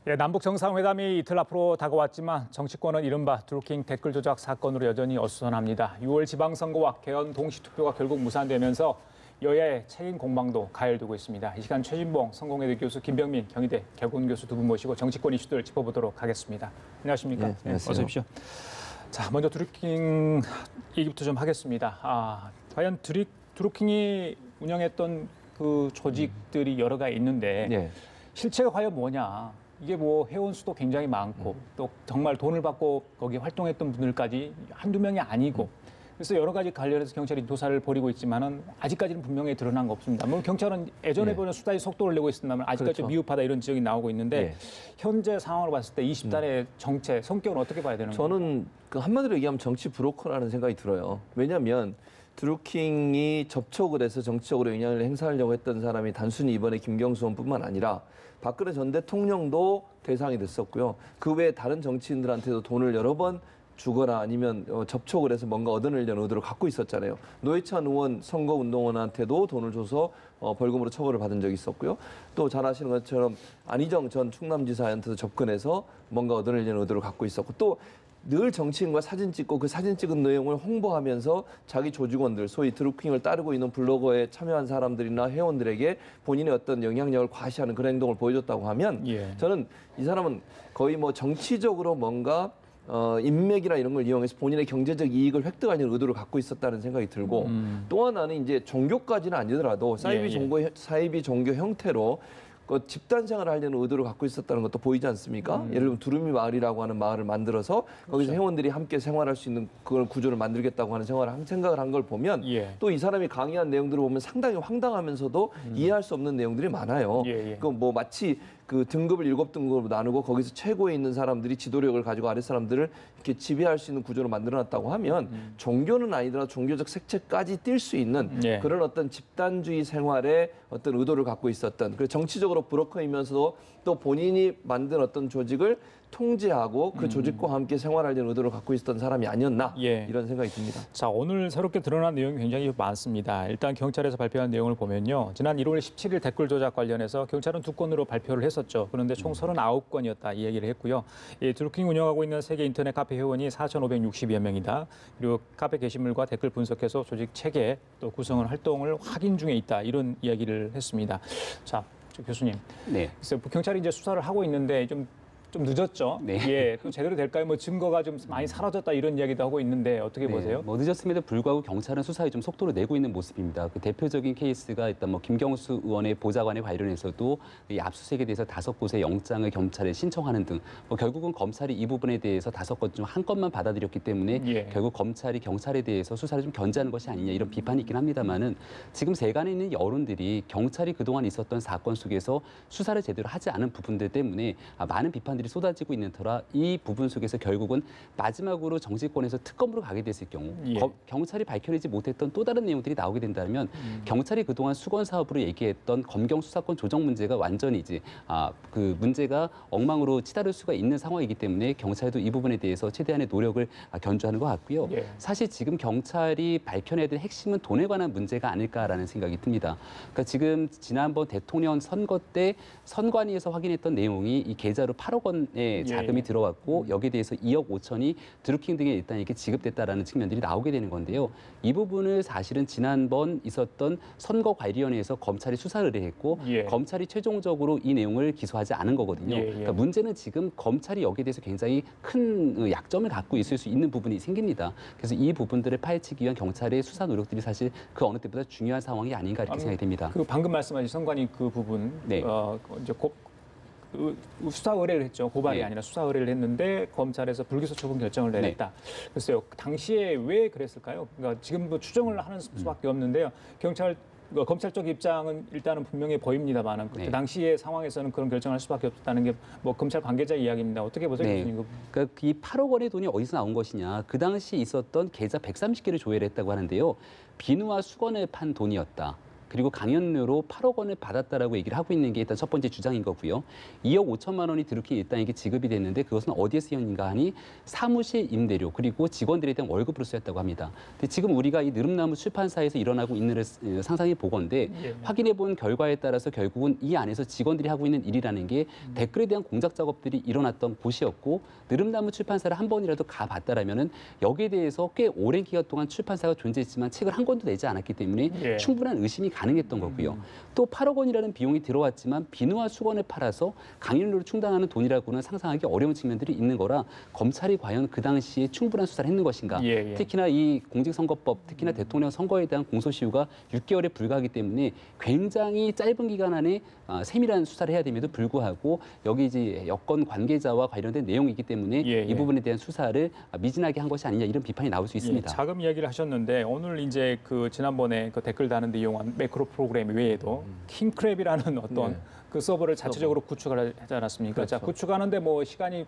예, 남북 정상회담이 이틀 앞으로 다가왔지만 정치권은 이른바 드루킹 댓글 조작 사건으로 여전히 어수선합니다. 6월 지방선거와 개헌 동시투표가 결국 무산되면서 여야의 책임 공방도 가열되고 있습니다. 이 시간 최진봉 성공회대 교수, 김병민 경희대 개공 교수 두 분 모시고 정치권 이슈들 짚어보도록 하겠습니다. 안녕하십니까? 네, 안녕하세요. 어서 오십시오. 자, 먼저 드루킹 얘기부터 좀 하겠습니다. 과연 드루킹이 운영했던 그 조직들이 여러 가지 있는데 네. 실체가 과연 뭐냐? 이게 뭐 회원 수도 굉장히 많고 또 정말 돈을 받고 거기 활동했던 분들까지 한두 명이 아니고 그래서 여러 가지 관련해서 경찰이 조사를 벌이고 있지만은 아직까지는 분명히 드러난 거 없습니다. 뭐 경찰은 예전에 보는 수사의 속도를 내고 있습니다만 아직까지 그렇죠. 미흡하다 이런 지적이 나오고 있는데 예. 현재 상황을 봤을 때 20달의 정체, 성격은 어떻게 봐야 되는 거예요? 저는 그 한마디로 얘기하면 정치 브로커라는 생각이 들어요. 왜냐하면 드루킹이 접촉을 해서 정치적으로 영향을 행사하려고 했던 사람이 단순히 이번에 김경수 의원뿐만 아니라 박근혜 전 대통령도 대상이 됐었고요. 그 외에 다른 정치인들한테도 돈을 여러 번 주거나 아니면 접촉을 해서 뭔가 얻어내려는 의도를 갖고 있었잖아요. 노회찬 의원 선거운동원한테도 돈을 줘서 벌금으로 처벌을 받은 적이 있었고요. 또 잘 아시는 것처럼 안희정 전 충남지사한테도 접근해서 뭔가 얻어내려는 의도를 갖고 있었고 또 늘 정치인과 사진 찍고 그 사진 찍은 내용을 홍보하면서 자기 조직원들, 소위 드루킹을 따르고 있는 블로거에 참여한 사람들이나 회원들에게 본인의 어떤 영향력을 과시하는 그런 행동을 보여줬다고 하면 저는 이 사람은 거의 뭐 정치적으로 뭔가 인맥이나 이런 걸 이용해서 본인의 경제적 이익을 획득하려는 의도를 갖고 있었다는 생각이 들고 또 하나는 이제 종교까지는 아니더라도 사이비 종교 형태로 그 집단 생활을 하려는 의도를 갖고 있었다는 것도 보이지 않습니까? 예를 들면 두루미 마을이라고 하는 마을을 만들어서 거기서 회원들이 함께 생활할 수 있는 그걸 구조를 만들겠다고 하는 생각을 한 걸 보면 또 이 사람이 강의한 내용들을 보면 상당히 황당하면서도 이해할 수 없는 내용들이 많아요. 그 뭐 마치 그 등급을 7등급으로 나누고 거기서 최고에 있는 사람들이 지도력을 가지고 아래 사람들을 이렇게 지배할 수 있는 구조를 만들어놨다고 하면 종교는 아니더라도 종교적 색채까지 띌 수 있는 그런 어떤 집단주의 생활에 어떤 의도를 갖고 있었던 그리고 정치적으로 브로커이면서도 또 본인이 만든 어떤 조직을 통제하고 그 조직과 함께 생활하려는 의도를 갖고 있었던 사람이 아니었나 이런 생각이 듭니다. 자, 오늘 새롭게 드러난 내용이 굉장히 많습니다. 일단 경찰에서 발표한 내용을 보면요. 지난 1월 17일 댓글 조작 관련해서 경찰은 2건으로 발표를 했었죠. 그런데 총 39건이었다 이 얘기를 했고요. 이 드루킹 운영하고 있는 세계 인터넷 카페 회원이 4,560여 명이다. 그리고 카페 게시물과 댓글 분석해서 조직 체계 또 구성원 활동을 확인 중에 있다. 이런 이야기를 했습니다. 자, 교수님. 네. 그래서 경찰이 이제 수사를 하고 있는데 좀 늦었죠. 예, 또 제대로 될까요? 뭐 증거가 좀 많이 사라졌다 이런 이야기도 하고 있는데 어떻게 보세요? 뭐 늦었음에도 불구하고 경찰은 수사에 좀 속도를 내고 있는 모습입니다. 그 대표적인 케이스가 일단 뭐 김경수 의원의 보좌관에 관련해서도 이 압수수색에 대해서 5곳의 영장을 경찰에 신청하는 등 뭐 결국은 검찰이 이 부분에 대해서 5건 중 1건만 받아들였기 때문에 결국 검찰이 경찰에 대해서 수사를 좀 견제하는 것이 아니냐 이런 비판이 있긴 합니다만은 지금 세간에 있는 여론들이 경찰이 그동안 있었던 사건 속에서 수사를 제대로 하지 않은 부분들 때문에 많은 비판들이 쏟아지고 있는 터라 이 부분 속에서 결국은 마지막으로 정치권에서 특검으로 가게 됐을 경우 경찰이 밝혀내지 못했던 또 다른 내용들이 나오게 된다면 경찰이 그동안 수건 사업으로 얘기했던 검경 수사권 조정 문제가 완전히 이제 그 문제가 엉망으로 치달을 수가 있는 상황이기 때문에 경찰도 이 부분에 대해서 최대한의 노력을 견주하는 것 같고요. 사실 지금 경찰이 밝혀내야 될 핵심은 돈에 관한 문제가 아닐까라는 생각이 듭니다. 그러니까 지금 지난번 대통령 선거 때 선관위에서 확인했던 내용이 이 계좌로 8억 원의 자금이 들어왔고 여기에 대해서 2억 5천이 드루킹 등에 일단 이렇게 지급됐다라는 측면들이 나오게 되는 건데요. 이 부분을 사실은 지난번 있었던 선거관리위원회에서 검찰이 수사를 의뢰했고 검찰이 최종적으로 이 내용을 기소하지 않은 거거든요. 그러니까 문제는 지금 검찰이 여기에 대해서 굉장히 큰 약점을 갖고 있을 수 있는 부분이 생깁니다. 그래서 이 부분들을 파헤치기 위한 경찰의 수사 노력들이 사실 그 어느 때보다 중요한 상황이 아닌가 이렇게 생각이 됩니다. 그 방금 말씀하신 선관위 그 부분 이제 수사 의뢰를 했죠. 고발이 아니라 수사 의뢰를 했는데 검찰에서 불기소 처분 결정을 내렸다. 글쎄요, 당시에 왜 그랬을까요? 그러니까 지금도 추정을 하는 수밖에 없는데요. 검찰 쪽 입장은 일단은 분명히 보입니다만 그 당시의 상황에서는 그런 결정을 할 수밖에 없었다는 게 뭐 검찰 관계자 이야기입니다. 어떻게 보세요, 교수님? 그러니까 이 8억 원의 돈이 어디서 나온 것이냐. 그 당시 있었던 계좌 130개를 조회를 했다고 하는데요. 비누와 수건을 판 돈이었다. 그리고 강연료로 8억 원을 받았다라고 얘기를 하고 있는 게 일단 첫 번째 주장인 거고요. 2억 5천만 원이 드루킹 일당에게 지급이 됐는데 그것은 어디에 쓰였는가 하니 사무실 임대료 그리고 직원들에 대한 월급으로 쓰였다고 합니다. 근데 지금 우리가 이 느릅나무 출판사에서 일어나고 있는 일을 상상해 보건데 확인해 본 결과에 따라서 결국은 이 안에서 직원들이 하고 있는 일이라는 게 댓글에 대한 공작 작업들이 일어났던 곳이었고 느릅나무 출판사를 한 번이라도 가봤다라면은 여기에 대해서 꽤 오랜 기간 동안 출판사가 존재했지만 책을 한 권도 내지 않았기 때문에 충분한 의심이 가능했던 거고요. 또 8억 원이라는 비용이 들어왔지만 비누와 수건을 팔아서 강연료를 충당하는 돈이라고는 상상하기 어려운 측면들이 있는 거라 검찰이 과연 그 당시에 충분한 수사를 했는 것인가. 특히나 이 공직선거법, 특히나 대통령 선거에 대한 공소시효가 6개월에 불과하기 때문에 굉장히 짧은 기간 안에 세밀한 수사를 해야 됨에도 불구하고 여기 이제 여권 관계자와 관련된 내용이기 때문에 이 부분에 대한 수사를 미진하게 한 것이 아니냐 이런 비판이 나올 수 있습니다. 자금 이야기를 하셨는데 오늘 이제 그 지난번에 그 댓글 다는데 이용한 매크로 프로그램 외에도 킹크랩이라는 어떤 그 서버를 자체적으로 구축을 하지 않았습니까? 그렇죠. 자, 구축하는데 뭐 시간이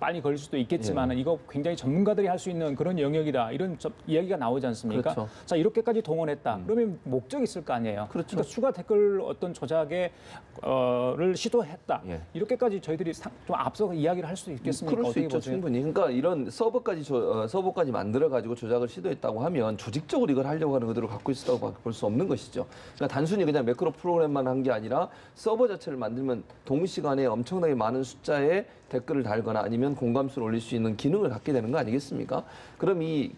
빨리 걸릴 수도 있겠지만 이거 굉장히 전문가들이 할 수 있는 그런 영역이다. 이런 이야기가 나오지 않습니까? 그렇죠. 자, 이렇게까지 동원했다. 그러면 목적이 있을 거 아니에요. 그렇죠. 그러니까 추가 댓글 어떤 조작에 를 시도했다. 이렇게까지 저희들이 좀 앞서서 이야기를 할 수 있겠습니까? 그럴 수 어떻게 있죠, 보세요? 충분히. 그러니까 이런 서버까지 만들어 가지고 조작을 시도했다고 하면 조직적으로 이걸 하려고 하는 의도를 갖고 있었다고 볼 수 없는 것이죠. 그러니까 단순히 그냥 매크로 프로그램만 한 게 아니라 서버 자체를 만들면 동시간에 엄청나게 많은 숫자의 댓글을 달거나 아니면 공감수를 올릴 수 있는 기능을 갖게 되는 거 아니겠습니까? 그럼 이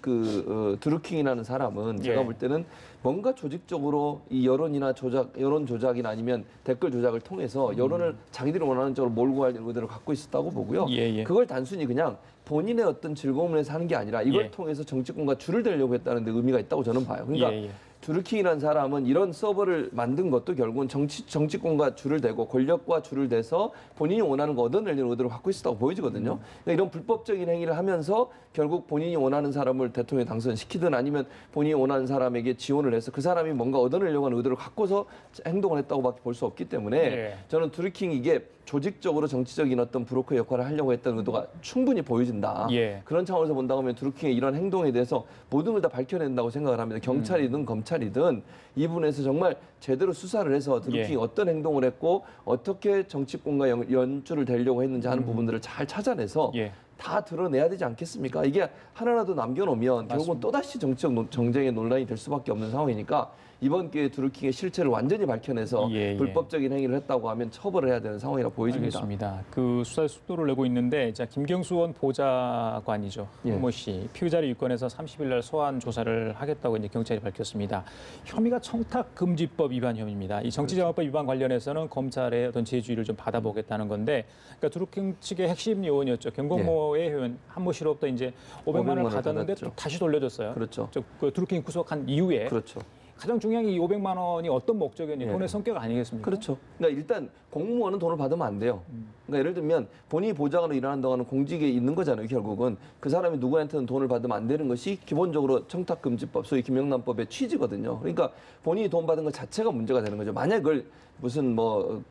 드루킹이라는 사람은 제가 볼 때는 뭔가 조직적으로 이 여론이나 여론 조작이나 아니면 댓글 조작을 통해서 여론을 자기들이 원하는 쪽으로 몰고 갈 의도를 갖고 있었다고 보고요. 그걸 단순히 그냥 본인의 어떤 즐거움을 위해서 하는 게 아니라 이걸 통해서 정치권과 줄을 대려고 했다는 데 의미가 있다고 저는 봐요. 그러니까 드루킹이라는 사람은 이런 서버를 만든 것도 결국은 정치권과 줄을 대고 권력과 줄을 대서 본인이 원하는 거 얻어내려는 의도를 갖고 있었다고 보여지거든요. 그러니까 이런 불법적인 행위를 하면서 결국 본인이 원하는 사람을 대통령에 당선시키든 아니면 본인이 원하는 사람에게 지원을 해서 그 사람이 뭔가 얻어내려고 하는 의도를 갖고서 행동을 했다고밖에 볼 수 없기 때문에 저는 드루킹이 이게 조직적으로 정치적인 어떤 브로커 역할을 하려고 했던 의도가 충분히 보여진다. 그런 차원에서 본다고 하면 드루킹의 이런 행동에 대해서 모든 걸 다 밝혀낸다고 생각을 합니다. 경찰이든 검찰이든 이 부분에서 정말 제대로 수사를 해서 드루킹이 어떤 행동을 했고 어떻게 정치권과 연줄을 대려고 했는지 하는 부분들을 잘 찾아내서 다 드러내야 되지 않겠습니까? 이게 하나라도 남겨놓으면 결국은 또다시 정치적 정쟁의 논란이 될 수밖에 없는 상황이니까 이번 기회에 드루킹의 실체를 완전히 밝혀내서 불법적인 행위를 했다고 하면 처벌을 해야 되는 상황이라 보여집니다. 알겠습니다. 그 수사의 속도를 내고 있는데 자 김경수 의원 보좌관이죠. 모 씨 피의자를 입건해서 30일 날 소환 조사를 하겠다고 이제 경찰이 밝혔습니다. 혐의가 청탁금지법 위반 혐의입니다. 이 정치자금법 위반 관련해서는 검찰의 어떤 제주의를 좀 받아보겠다는 건데, 그러니까 드루킹 측의 핵심 요원이었죠. 경공모의 회원 한모 씨로부터 이제 500만 원을 받았는데 또 다시 돌려줬어요. 그렇죠. 그 드루킹 구속한 이후에. 그렇죠. 가장 중요한 게 이 500만 원이 어떤 목적이었냐, 돈의 성격 아니겠습니까? 그렇죠. 그러니까 일단 공무원은 돈을 받으면 안 돼요. 그러니까 예를 들면 본인이 보좌관으로 일하는 동안은 공직에 있는 거잖아요. 결국은 그 사람이 누구한테는 돈을 받으면 안 되는 것이 기본적으로 청탁금지법, 소위 김영란법의 취지거든요. 그러니까 본인이 돈 받은 것 자체가 문제가 되는 거죠. 만약 그걸 무슨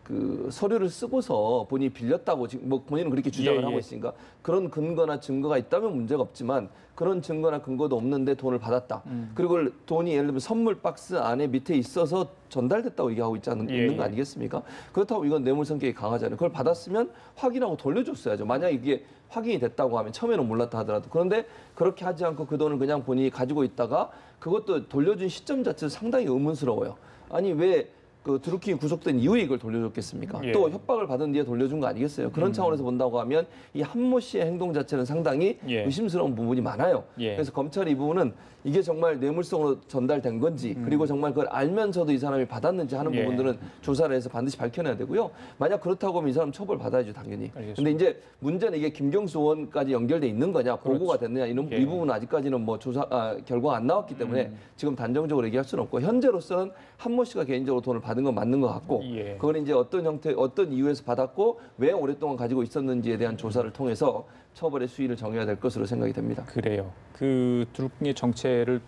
그 서류를 쓰고서 본인이 빌렸다고 지금 뭐 본인은 그렇게 주장을 하고 있으니까 그런 근거나 증거가 있다면 문제가 없지만 그런 증거나 근거도 없는데 돈을 받았다. 그리고 돈이 예를 들면 선물 박스 안에 밑에 있어서 전달됐다고 얘기하고 있는 거 아니겠습니까? 그렇다고 이건 뇌물 성격이 강하잖아요. 그걸 받았으면 확인하고 돌려줬어야죠. 만약 이게 확인이 됐다고 하면 처음에는 몰랐다 하더라도. 그런데 그렇게 하지 않고 그 돈을 그냥 본인이 가지고 있다가 그것도 돌려준 시점 자체도 상당히 의문스러워요. 아니 왜 그 드루킹이 구속된 이후에 이걸 돌려줬겠습니까? 또 협박을 받은 뒤에 돌려준 거 아니겠어요? 그런 차원에서 본다고 하면 이 한모 씨의 행동 자체는 상당히 의심스러운 부분이 많아요. 그래서 검찰이 이 부분은 이게 정말 뇌물성으로 전달된 건지 그리고 정말 그걸 알면서도 이 사람이 받았는지 하는 부분들은 조사를 해서 반드시 밝혀내야 되고요. 만약 그렇다고 하면 이 사람 처벌받아야죠, 당연히. 근데 이제 문제는 이게 김경수 의원까지 연결돼 있는 거냐, 보고가 됐느냐 이 부분은 아직까지는 뭐 결과가 안 나왔기 때문에 지금 단정적으로 얘기할 수는 없고 현재로서는 한모 씨가 개인적으로 돈을 받은 건 맞는 것 같고 그건 이제 어떤 형태, 어떤 이유에서 받았고 왜 오랫동안 가지고 있었는지에 대한 조사를 통해서 처벌의 수위를 정해야 될 것으로 생각이 됩니다. 그래요. 그 드루킹의 정체를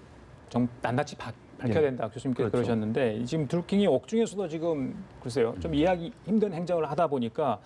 좀 낱낱이 밝혀야 된다. 교수님께서 그러셨는데 지금 드루킹이 옥중에서도 지금 글쎄요. 좀 이해하기 힘든 행정을 하다 보니까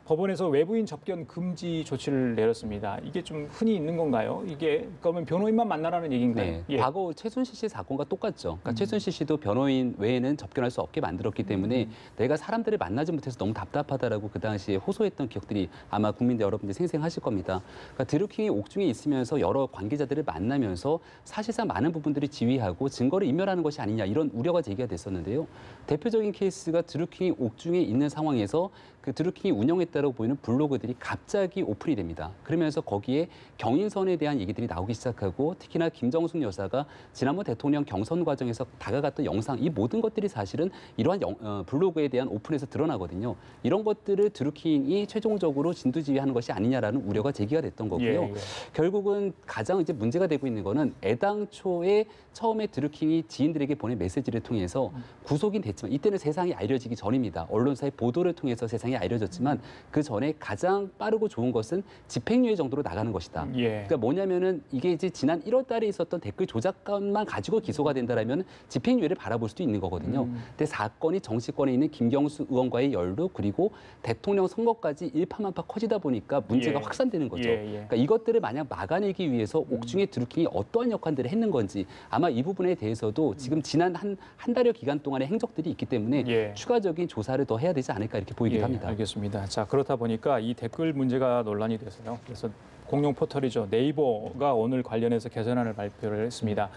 법원에서 외부인 접견 금지 조치를 내렸습니다. 이게 좀 흔히 있는 건가요? 이게 그러면 변호인만 만나라는 얘기인가요? 네, 예. 과거 최순실 씨 사건과 똑같죠. 그러니까 최순실 씨도 변호인 외에는 접견할 수 없게 만들었기 때문에 내가 사람들을 만나지 못해서 너무 답답하다라고 그 당시에 호소했던 기억들이 아마 국민들 여러분들 생생하실 겁니다. 그러니까 드루킹이 옥중에 있으면서 여러 관계자들을 만나면서 사실상 많은 부분들이 지휘하고 증거를 인멸하는 것이 아니냐 이런 우려가 제기가 됐었는데요. 대표적인 케이스가 드루킹이 옥중에 있는 상황에서 그 드루킹이 운영했다고 보이는 블로그들이 갑자기 오픈이 됩니다. 그러면서 거기에 경인선에 대한 얘기들이 나오기 시작하고 특히나 김정숙 여사가 지난번 대통령 경선 과정에서 다가갔던 영상 이 모든 것들이 사실은 이러한 블로그에 대한 오픈에서 드러나거든요. 이런 것들을 드루킹이 최종적으로 진두지휘하는 것이 아니냐라는 우려가 제기가 됐던 거고요. 예. 결국은 가장 이제 문제가 되고 있는 거는 애당초에 처음에 드루킹이 지인들에게 보낸 메시지를 통해서 구속이 됐지만 이때는 세상이 알려지기 전입니다. 언론사의 보도를 통해서 세상이 알려졌지만 그 전에 가장 빠르고 좋은 것은 집행유예 정도로 나가는 것이다. 예. 그러니까 뭐냐면은 이게 이제 지난 1월 달에 있었던 댓글 조작건만 가지고 기소가 된다라면 집행유예를 바라볼 수도 있는 거거든요. 근데 사건이 정치권에 있는 김경수 의원과의 연루 그리고 대통령 선거까지 일파만파 커지다 보니까 문제가 예. 확산되는 거죠. 예. 그러니까 이것들을 만약 막아내기 위해서 옥중에 드루킹이 어떠한 역할들을 했는 건지 아마 이 부분에 대해서도 지금 지난 한 달여 기간 동안의 행적들이 있기 때문에 예. 추가적인 조사를 더 해야 되지 않을까 이렇게 보이기도 합니다. 알겠습니다. 자, 그렇다 보니까 이 댓글 문제가 논란이 돼서요. 그래서 공용 포털이죠. 네이버가 오늘 관련해서 개선안을 발표를 했습니다.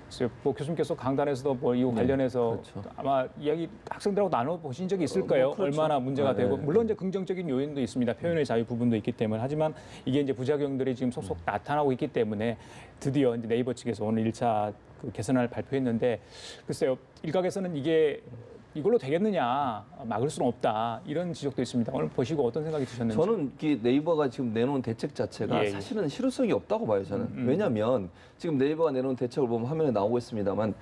그래서 뭐 교수님께서 강단에서도 뭐 이거 관련해서 그렇죠. 아마 이야기 학생들하고 나눠 보신 적이 있을 거예요. 그렇죠. 얼마나 문제가 네. 되고 물론 이제 긍정적인 요인도 있습니다. 표현의 자유 부분도 있기 때문에 하지만 이게 이제 부작용들이 지금 속속 나타나고 있기 때문에 드디어 이제 네이버 측에서 오늘 1차 그 개선안을 발표했는데 글쎄요. 일각에서는 이걸로 되겠느냐, 막을 수는 없다 이런 지적도 있습니다. 오늘 보시고 어떤 생각이 드셨는지. 저는 이 네이버가 지금 내놓은 대책 자체가 예, 예. 사실은 실효성이 없다고 봐요, 저는. 왜냐하면 지금 네이버가 내놓은 대책을 보면 화면에 나오고 있습니다만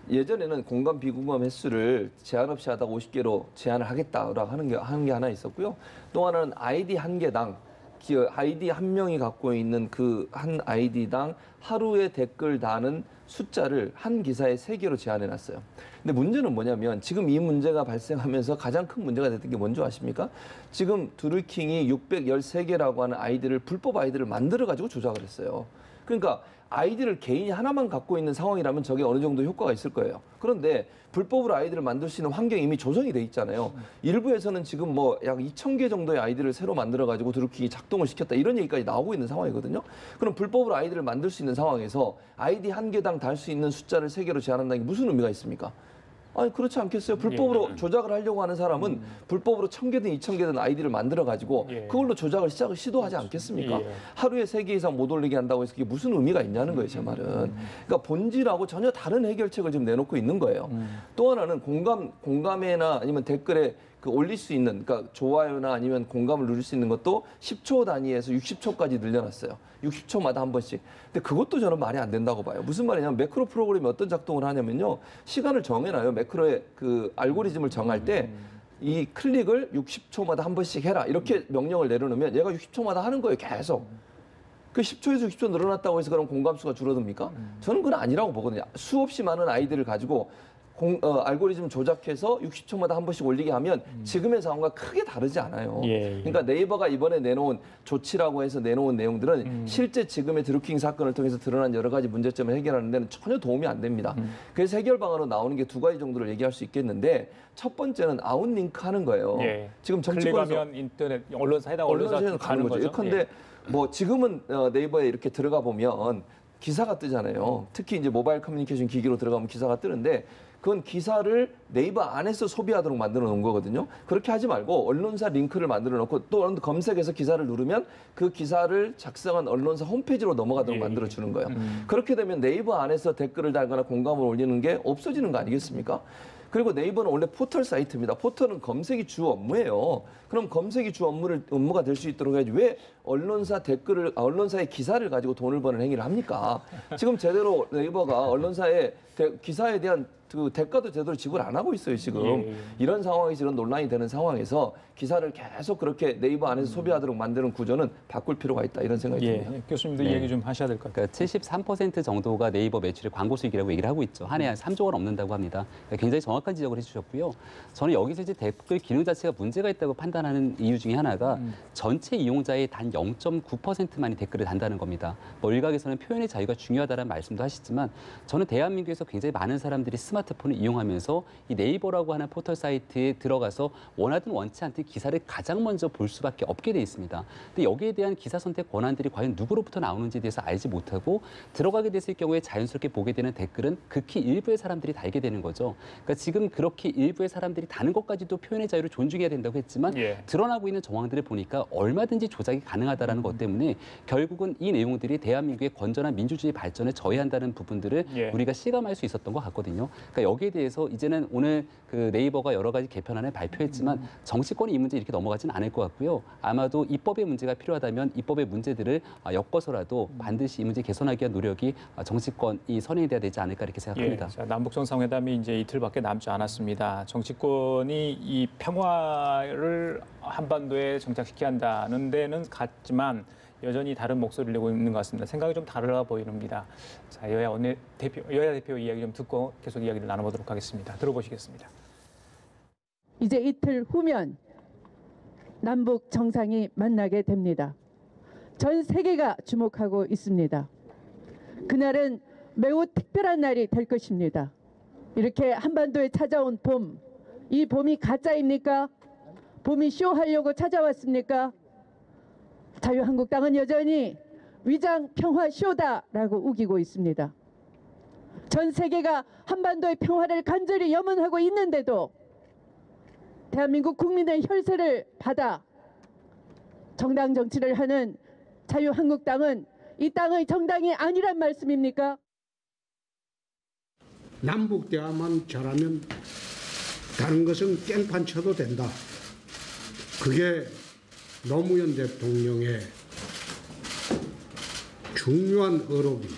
예전에는 공감, 비공감 횟수를 제한 없이 하다가 50개로 제한을 하겠다라고 하는 게 하나 있었고요. 또 하나는 아이디 한 개당 아이디 한 명이 갖고 있는 그 한 아이디당 하루에 댓글 다는 숫자를 한 기사에 3개로 제한해놨어요. 근데 문제는 뭐냐면 지금 이 문제가 발생하면서 가장 큰 문제가 됐던 게 뭔지 아십니까? 지금 드루킹이 613개라고 하는 아이디를 불법 아이디를 만들어가지고 조작을 했어요. 그러니까 아이디를 개인이 하나만 갖고 있는 상황이라면 저게 어느 정도 효과가 있을 거예요. 그런데 불법으로 아이디를 만들 수 있는 환경이 이미 조성이 돼 있잖아요. 일부에서는 지금 뭐 약 2,000개 정도의 아이디를 새로 만들어가지고 드루킹이 작동을 시켰다 이런 얘기까지 나오고 있는 상황이거든요. 그럼 불법으로 아이디를 만들 수 있는 상황에서 아이디 한 개당 달 수 있는 숫자를 3개로 제한한다는 게 무슨 의미가 있습니까? 아니 그렇지 않겠어요? 불법으로 조작을 하려고 하는 사람은 불법으로 1,000개든 2,000개든 아이디를 만들어가지고 그걸로 조작을 시도하지 않겠습니까? 하루에 3개 이상 못 올리게 한다고 해서 그게 무슨 의미가 있냐는 거예요, 제 말은. 그러니까 본질하고 전혀 다른 해결책을 지금 내놓고 있는 거예요. 또 하나는 공감에나 아니면 댓글에 그 올릴 수 있는, 그러니까 좋아요나 아니면 공감을 누릴 수 있는 것도 10초 단위에서 60초까지 늘려놨어요. 60초마다 한 번씩. 근데 그것도 저는 말이 안 된다고 봐요. 무슨 말이냐면 매크로 프로그램이 어떤 작동을 하냐면요. 시간을 정해놔요. 매크로의 그 알고리즘을 정할 때 이 클릭을 60초마다 한 번씩 해라. 이렇게 명령을 내려놓으면 얘가 60초마다 하는 거예요. 계속. 그 10초에서 60초 늘어났다고 해서 그럼 공감수가 줄어듭니까? 저는 그건 아니라고 보거든요. 수없이 많은 아이디를 가지고 알고리즘 조작해서 60초마다 한 번씩 올리게 하면 지금의 상황과 크게 다르지 않아요. 그러니까 네이버가 이번에 내놓은 조치라고 해서 내놓은 내용들은 실제 지금의 드루킹 사건을 통해서 드러난 여러 가지 문제점을 해결하는 데는 전혀 도움이 안 됩니다. 그래서 해결 방안으로 나오는 게 2가지 정도를 얘기할 수 있겠는데 첫 번째는 아웃링크 하는 거예요. 지금 정치권에서 클릭하면 인터넷 언론사에다 언론사에는 가는 거죠. 예컨대 뭐 지금은 네이버에 이렇게 들어가 보면 기사가 뜨잖아요. 특히 이제 모바일 커뮤니케이션 기기로 들어가면 기사가 뜨는데 그건 기사를 네이버 안에서 소비하도록 만들어 놓은 거거든요. 그렇게 하지 말고 언론사 링크를 만들어 놓고 또 검색해서 기사를 누르면 그 기사를 작성한 언론사 홈페이지로 넘어가도록 만들어 주는 거예요. 그렇게 되면 네이버 안에서 댓글을 달거나 공감을 올리는 게 없어지는 거 아니겠습니까? 그리고 네이버는 원래 포털 사이트입니다. 포털은 검색이 주 업무예요. 그럼 검색이 주 업무가 될 수 있도록 해야지 왜 언론사의 기사를 가지고 돈을 버는 행위를 합니까? 지금 제대로 네이버가 언론사의 기사에 대한 그 대가도 제대로 지불 안 하고 있어요 지금. 예. 이런 상황에서 이런 논란이 되는 상황에서 기사를 계속 그렇게 네이버 안에서 소비하도록 만드는 구조는 바꿀 필요가 있다 이런 생각이 듭니다. 예, 교수님도 네. 얘기 좀 하셔야 될 것 같아요. 그러니까 73% 정도가 네이버 매출의 광고 수익이라고 얘기를 하고 있죠. 한 해 한 3조 원 넘는다고 합니다. 그러니까 굉장히 정확한 지적을 해주셨고요. 저는 여기서 이제 댓글 기능 자체가 문제가 있다고 판단하는 이유 중에 하나가 전체 이용자의 단 0.9%만이 댓글을 단다는 겁니다. 뭐 일각에서는 표현의 자유가 중요하다는 말씀도 하시지만 저는 대한민국에서 굉장히 많은 사람들이 스마트폰을 이용하면서 이 네이버라고 하는 포털 사이트에 들어가서 원하든 원치 않든 기사를 가장 먼저 볼 수밖에 없게 돼 있습니다. 근데 여기에 대한 기사 선택 권한들이 과연 누구로부터 나오는지에 대해서 알지 못하고 들어가게 됐을 경우에 자연스럽게 보게 되는 댓글은 극히 일부의 사람들이 달게 되는 거죠. 그러니까 지금 그렇게 일부의 사람들이 다는 것까지도 표현의 자유를 존중해야 된다고 했지만 예. 드러나고 있는 정황들을 보니까 얼마든지 조작이 가능하다는 것 때문에 결국은 이 내용들이 대한민국의 건전한 민주주의 발전에 저해한다는 부분들을 예. 우리가 실감할 수 있었던 것 같거든요. 그러니까 여기에 대해서 이제는 오늘 그 네이버가 여러 가지 개편안을 발표했지만 정치권이 이 문제 이렇게 넘어가진 않을 것 같고요. 아마도 입법의 문제가 필요하다면 입법의 문제들을 엮어서라도 반드시 이 문제 개선하기 위한 노력이 정치권이 선행돼야 되지 않을까 이렇게 생각합니다. 자, 남북 정상회담이 이제 이틀밖에 남지 않았습니다. 정치권이 이 평화를 한반도에 정착시켜야 한다는 데는 같지만 여전히 다른 목소리를 내고 있는 것 같습니다. 생각이 좀 다르다 보입니다. 자, 여야 대표 이야기 좀 듣고 계속 이야기를 나눠보도록 하겠습니다. 들어보시겠습니다. 이제 이틀 후면 남북 정상이 만나게 됩니다. 전 세계가 주목하고 있습니다. 그날은 매우 특별한 날이 될 것입니다. 이렇게 한반도에 찾아온 봄, 이 봄이 가짜입니까? 봄이 쇼하려고 찾아왔습니까? 자유한국당은 여전히 위장 평화 쇼다라고 우기고 있습니다. 전 세계가 한반도의 평화를 간절히 염원하고 있는데도 대한민국 국민의 혈세를 받아 정당 정치를 하는 자유한국당은 이 땅의 정당이 아니란 말씀입니까? 남북 대화만 잘하면 다른 것은 깽판 쳐도 된다. 그게 노무현 대통령의 중요한 어록입니다.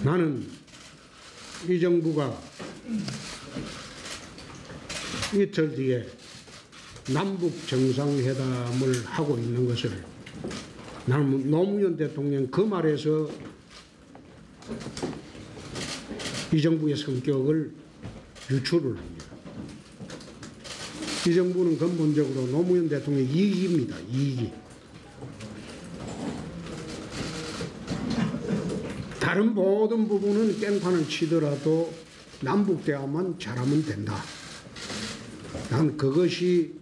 나는 이 정부가 이틀 뒤에 남북 정상회담을 하고 있는 것을 나는 노무현 대통령 그 말에서 이 정부의 성격을 유추를 합니다. 이 정부는 근본적으로 노무현 대통령의 이익입니다. 이익이. 다른 모든 부분은 깽판을 치더라도 남북 대화만 잘하면 된다. 난 그것이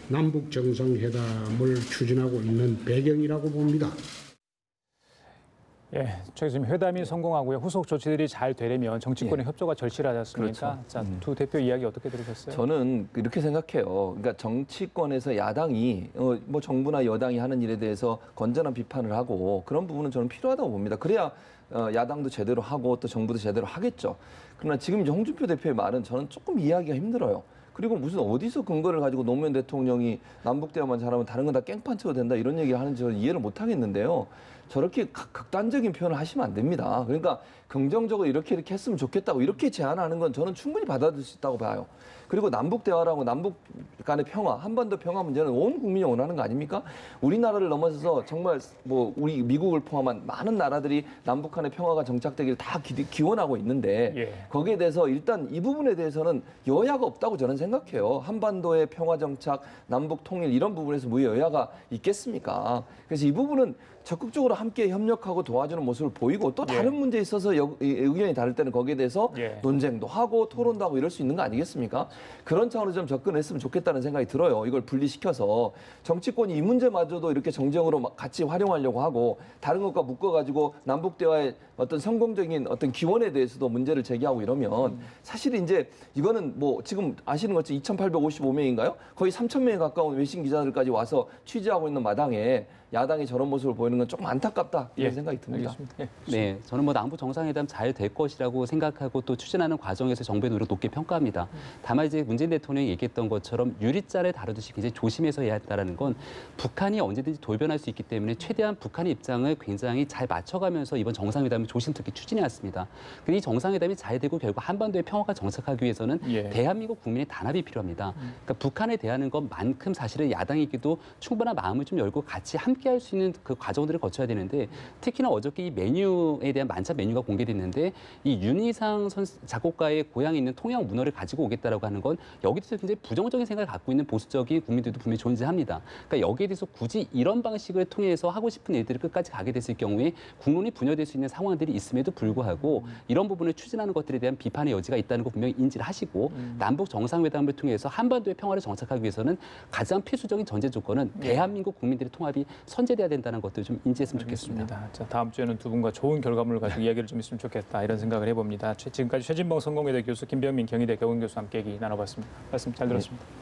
남북 정상회담을 추진하고 있는 배경이라고 봅니다. 예, 저희 지금 회담이 성공하고요. 후속 조치들이 잘 되려면 정치권의 협조가 절실하지 않습니까? 그렇죠. 자, 두 대표 이야기 어떻게 들으셨어요? 저는 이렇게 생각해요. 그러니까 정치권에서 야당이 뭐 정부나 여당이 하는 일에 대해서 건전한 비판을 하고 그런 부분은 저는 필요하다고 봅니다. 그래야 야당도 제대로 하고 또 정부도 제대로 하겠죠. 그러나 지금 이제 홍준표 대표의 말은 저는 조금 이해하기가 힘들어요. 그리고 무슨 어디서 근거를 가지고 노무현 대통령이 남북 대화만 잘하면 다른 건 다 깽판 쳐도 된다 이런 얘기를 하는지 저는 이해를 못 하겠는데요. 저렇게 극단적인 표현을 하시면 안 됩니다. 그러니까 긍정적으로 이렇게 했으면 좋겠다고 이렇게 제안하는 건 저는 충분히 받아들일 수 있다고 봐요. 그리고 남북 대화라고 남북 간의 평화, 한반도 평화 문제는 온 국민이 원하는 거 아닙니까? 우리나라를 넘어서서 정말 뭐 우리 미국을 포함한 많은 나라들이 남북 간의 평화가 정착되기를 다 기원하고 있는데 예. 거기에 대해서 일단 이 부분에 대해서는 여야가 없다고 저는 생각해요. 한반도의 평화 정착, 남북 통일 이런 부분에서 뭐 여야가 있겠습니까? 그래서 이 부분은 적극적으로 함께 협력하고 도와주는 모습을 보이고 또 다른 문제에 있어서 의견이 다를 때는 거기에 대해서 논쟁도 하고 토론도 하고 이럴 수 있는 거 아니겠습니까? 그런 차원에서 좀 접근했으면 좋겠다는 생각이 들어요. 이걸 분리시켜서 정치권이 이 문제마저도 이렇게 정쟁으로 같이 활용하려고 하고 다른 것과 묶어가지고 남북 대화의 어떤 성공적인 어떤 기원에 대해서도 문제를 제기하고 이러면 사실 이제 이거는 뭐 지금 아시는 것처럼 2,855명인가요? 거의 3,000명에 가까운 외신 기자들까지 와서 취재하고 있는 마당에 야당이 저런 모습을 보이는 건 조금 안타깝다 이런 생각이 듭니다. 네, 저는 뭐 남북 정상회담 잘 될 것이라고 생각하고 또 추진하는 과정에서 정부의 노력 높게 평가합니다. 다만 이제 문재인 대통령이 얘기했던 것처럼 유리자를 다루듯이 굉장히 조심해서 해야 한다는 건 북한이 언제든지 돌변할 수 있기 때문에 최대한 북한의 입장을 굉장히 잘 맞춰가면서 이번 정상회담을 조심스럽게 추진해 왔습니다. 근데 이 정상회담이 잘 되고 결국 한반도의 평화가 정착하기 위해서는 예. 대한민국 국민의 단합이 필요합니다. 그러니까 북한에 대하는 것만큼 사실은 야당에게도 충분한 마음을 좀 열고 같이 함께할 수 있는 그 과정들을 거쳐야 되는데 특히나 어저께 이 메뉴에 대한 만찬 메뉴가 공개됐는데 이 윤희상 작곡가의 고향에 있는 통영 문어를 가지고 오겠다라고 하는 건 여기에 대해서 굉장히 부정적인 생각을 갖고 있는 보수적인 국민들도 분명히 존재합니다. 그러니까 여기에 대해서 굳이 이런 방식을 통해서 하고 싶은 일들을 끝까지 가게 됐을 경우에 국론이 분열될 수 있는 상황들이 있음에도 불구하고 이런 부분을 추진하는 것들에 대한 비판의 여지가 있다는 거 분명히 인지를 하시고 남북 정상회담을 통해서 한반도의 평화를 정착하기 위해서는 가장 필수적인 전제 조건은 대한민국 국민들의 통합이 선제돼야 된다는 것들을 좀 인지했으면 좋겠습니다. 알겠습니다. 자, 다음 주에는 두 분과 좋은 결과물을 가지고 이야기를 좀 했으면 좋겠다 이런 생각을 해봅니다. 지금까지 최진봉 성공회대 교수, 김병민 경희대 교훈교수와 함께 얘기 나눠봤습니다. 말씀 잘 들었습니다.